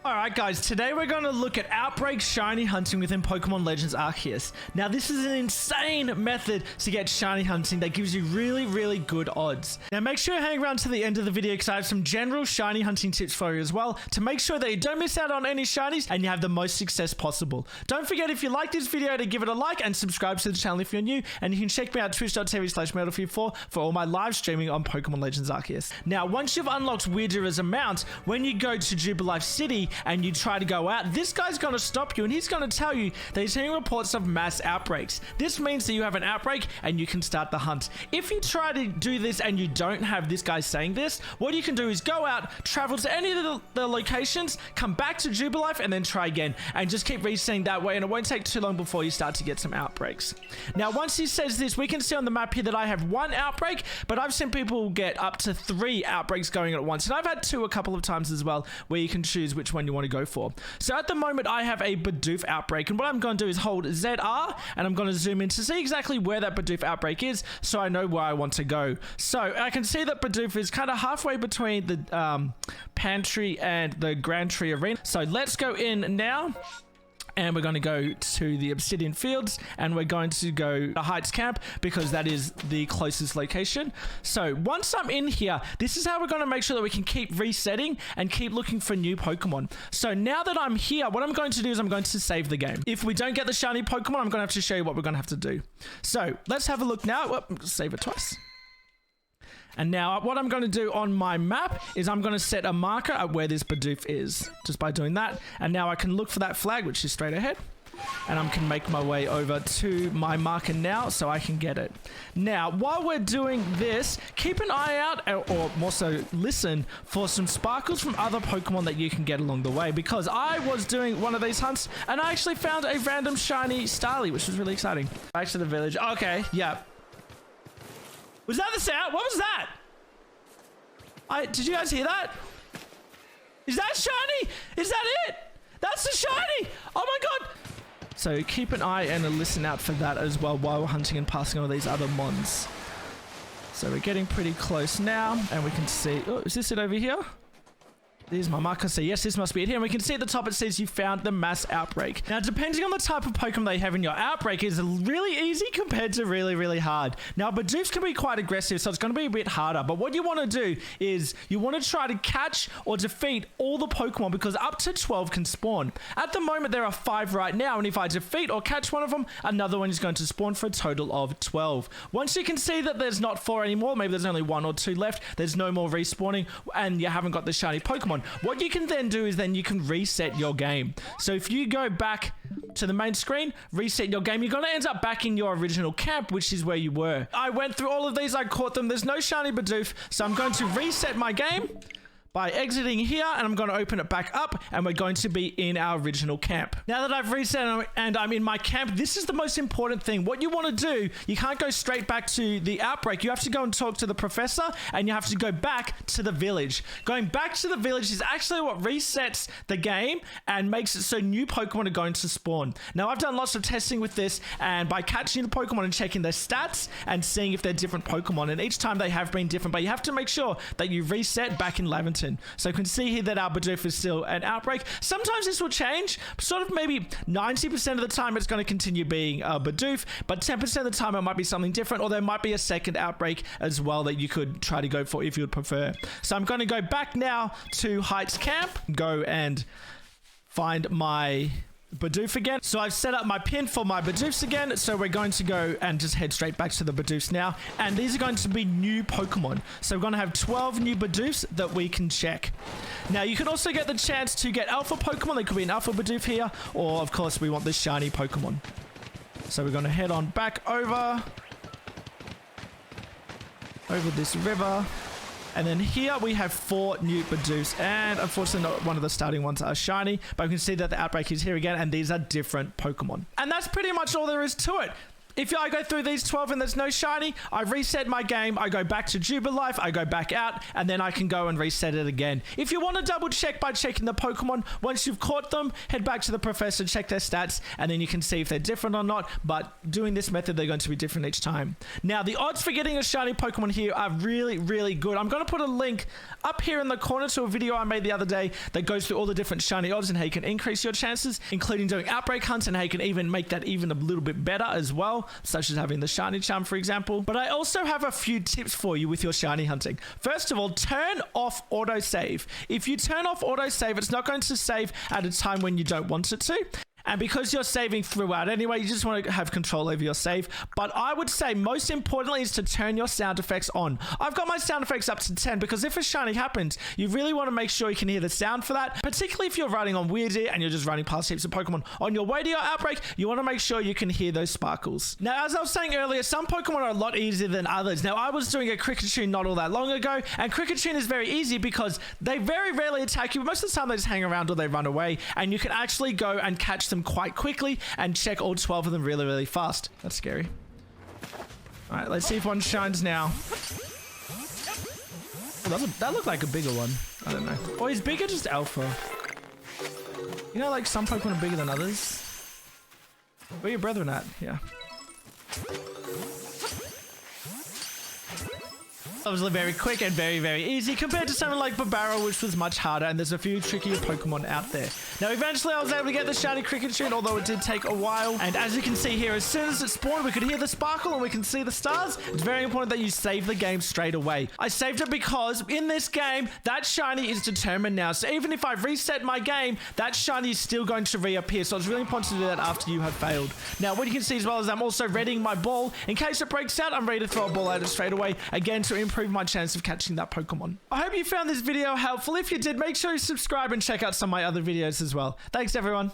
Alright guys, today we're going to look at Outbreak shiny hunting within Pokemon Legends Arceus. Now this is an insane method to get shiny hunting that gives you really good odds. Now make sure you hang around to the end of the video because I have some general shiny hunting tips for you as well to make sure that you don't miss out on any shinies and you have the most success possible. Don't forget, if you like this video, to give it a like and subscribe to the channel if you're new, and you can check me out twitch.tv/Metal4 for all my live streaming on Pokemon Legends Arceus. Now once you've unlocked Weirder's Amount, when you go to Jubilife City and you try to go out, this guy's going to stop you and he's going to tell you that he's hearing reports of mass outbreaks. This means that you have an outbreak and you can start the hunt. If you try to do this and you don't have this guy saying this, what you can do is go out, travel to any of the locations, come back to Jubilife and then try again, and just keep resetting that way, and it won't take too long before you start to get some outbreaks. Now once he says this, we can see on the map here that I have one outbreak, but I've seen people get up to 3 outbreaks going at once, and I've had 2 a couple of times as well, where you can choose which one you want to go for. So at the moment I have a Bidoof outbreak, and what I'm going to do is hold ZR and I'm going to zoom in to see exactly where that Bidoof outbreak is so I know where I want to go. So I can see that Bidoof is kind of halfway between the pantry and the Grand Tree Arena. So let's go in now. And we're going to go to the Obsidian Fields, and we're going to go to Heights Camp because that is the closest location. So once I'm in here, this is how we're going to make sure that we can keep resetting and keep looking for new Pokemon. So now that I'm here, what I'm going to do is I'm going to save the game. If we don't get the shiny Pokemon, I'm going to have to show you what we're going to have to do. So let's have a look now. Whoop, save it twice. And now what I'm going to do on my map is I'm going to set a marker at where this Bidoof is, just by doing that. And now I can look for that flag, which is straight ahead. And I can make my way over to my marker now so I can get it. Now, while we're doing this, keep an eye out, or more so listen, for some sparkles from other Pokemon that you can get along the way. Because I was doing one of these hunts and I actually found a random shiny Starly, which was really exciting. Back to the village. Okay, yeah. Was that the sound? What was that? Did you guys hear that? Is that shiny? Is that it? That's the shiny! Oh my god! So keep an eye and a listen out for that as well while we're hunting and passing all these other mons. So we're getting pretty close now, and we can see... Oh, is this it over here? There's my marker, so yes, this must be it here. And we can see at the top it says you found the mass outbreak. Now, depending on the type of Pokemon they have in your outbreak, is really easy compared to really hard. Now, Bidoofs can be quite aggressive, so it's going to be a bit harder. But what you want to do is you want to try to catch or defeat all the Pokemon, because up to 12 can spawn. At the moment, there are 5 right now, and if I defeat or catch one of them, another one is going to spawn for a total of 12. Once you can see that there's not 4 anymore, maybe there's only 1 or 2 left, there's no more respawning, and you haven't got the shiny Pokemon. What you can then do is then you can reset your game. So if you go back to the main screen, reset your game, you're going to end up back in your original camp, which is where you were. I went through all of these, I caught them. There's no shiny Bidoof, so I'm going to reset my game by exiting here, and I'm going to open it back up, and we're going to be in our original camp. Now that I've reset and I'm in my camp, this is the most important thing. What you want to do, you can't go straight back to the outbreak. You have to go and talk to the professor, and you have to go back to the village. Going back to the village is actually what resets the game and makes it so new Pokemon are going to spawn. Now, I've done lots of testing with this, and by catching the Pokemon and checking their stats and seeing if they're different Pokemon, and each time they have been different, but you have to make sure that you reset back in Laventon. So you can see here that our Bidoof is still an outbreak. Sometimes this will change. Sort of maybe 90% of the time it's going to continue being a Bidoof, but 10% of the time it might be something different, or there might be a second outbreak as well that you could try to go for if you would prefer. So I'm going to go back now to Heights Camp, go and find my Bidoof again. So I've set up my pin for my Bidoofs again, so we're going to go and just head straight back to the Bidoofs now, and these are going to be new Pokemon. So we're going to have 12 new Bidoofs that we can check. Now you can also get the chance to get alpha Pokemon. There could be an alpha Bidoof here, or of course we want this shiny Pokemon. So we're going to head on back over this river. And then here we have 4 new Bidoofs, and unfortunately not one of the starting ones are shiny, but we can see that the outbreak is here again, and these are different Pokemon. And that's pretty much all there is to it. If I go through these 12 and there's no shiny, I reset my game, I go back to Jubilife, I go back out, and then I can go and reset it again. If you want to double check by checking the Pokemon, once you've caught them, head back to the professor, check their stats, and then you can see if they're different or not. But doing this method, they're going to be different each time. Now, the odds for getting a shiny Pokemon here are really, really good. I'm going to put a link up here in the corner to a video I made the other day that goes through all the different shiny odds and how you can increase your chances, including doing Outbreak hunts and how you can even make that even a little bit better as well, such as having the shiny charm, for example. But I also have a few tips for you with your shiny hunting. First of all, turn off autosave. If you turn off autosave, it's not going to save at a time when you don't want it to. And because you're saving throughout anyway, you just want to have control over your save. But I would say most importantly is to turn your sound effects on. I've got my sound effects up to 10 because if a shiny happens, you really want to make sure you can hear the sound for that. Particularly if you're running on Weird and you're just running past heaps of Pokemon on your way to your Outbreak, you want to make sure you can hear those sparkles. Now, as I was saying earlier, some Pokemon are a lot easier than others. Now, I was doing a Kricketune not all that long ago, and Kricketune is very easy because they very rarely attack you. Most of the time, they just hang around or they run away, and you can actually go and catch them quite quickly and check all 12 of them really, really fast. That's scary. All right, let's see if one shines now. Oh, that looked like a bigger one. I don't know. Or is bigger just alpha? You know, like some Pokemon are bigger than others. Where are your brethren at? Yeah. That was very quick and very, very easy compared to something like Barbaro, which was much harder, and there's a few trickier Pokemon out there. Now, eventually I was able to get the shiny Kricketune, although it did take a while. And as you can see here, as soon as it spawned, we could hear the sparkle and we can see the stars. It's very important that you save the game straight away. I saved it because in this game, that shiny is determined now. So even if I reset my game, that shiny is still going to reappear. So it's really important to do that after you have failed. Now, what you can see as well is I'm also readying my ball. In case it breaks out, I'm ready to throw a ball at it straight away. Again, to improve my chance of catching that Pokemon. I hope you found this video helpful. If you did, make sure you subscribe and check out some of my other videos as well. Thanks, everyone.